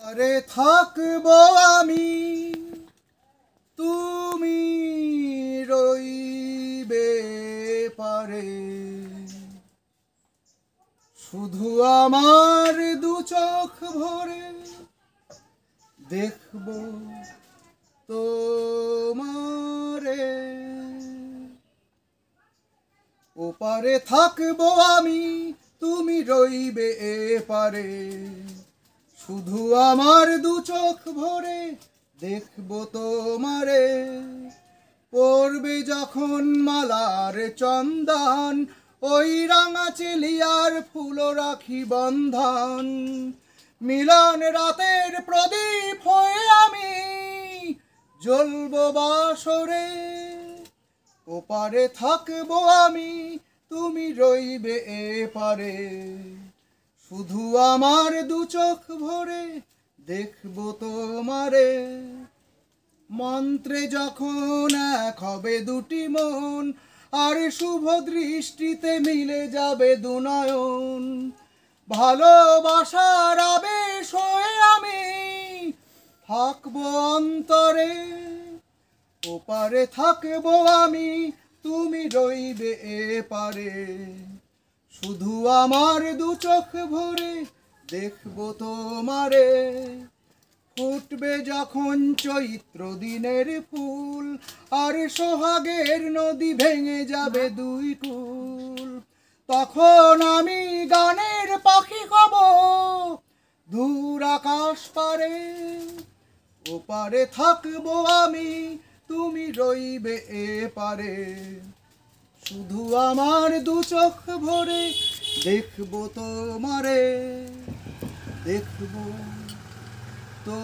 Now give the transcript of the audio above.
আরে থাকবো আমি, তুমি রইবে পারে। শুধু আমার দু চোখ ভরে দেখব তোমারে। ওপারে থাকবো আমি, তুমি রইবে এপারে। শুধু আমার দু চোখ ভরে দেখব তোমারে। পড়বে যখন মালার চন্দন, ওই রাঙা চেলিয়ার ফুল রাখি বন্ধন। মিলন রাতের প্রদীপ হয়ে আমি জ্বলব বাসরে। ওপারে থাকবো আমি, তুমি রইবে এপারে। শুধু আমার দু চোখ ভরে দেখব তোমারে। মন্ত্রে যখন এক হবে দুটি মন, আর শুভ দৃষ্টিতে মিলে যাবে দুনয়ন। ভালোবাসার আবেশ হয়ে আমি থাকবো অন্তরে। ওপারে থাকবো আমি, তুমি রইবে এপারে। শুধু আমার দু চোখ ভরে দেখব তোমারে। ফুটবে যখন চৈত্র দিনের ফুল, আর সোহাগের নদী ভেঙে যাবে দুই কুল। তখন আমি গানের পাখি হব দূর আকাশ পারে। ওপারে থাকবো আমি, তুমি রইবে এপারে। শুধু আমার দু চোখ ভরে দেখব তোমারে, দেখব তো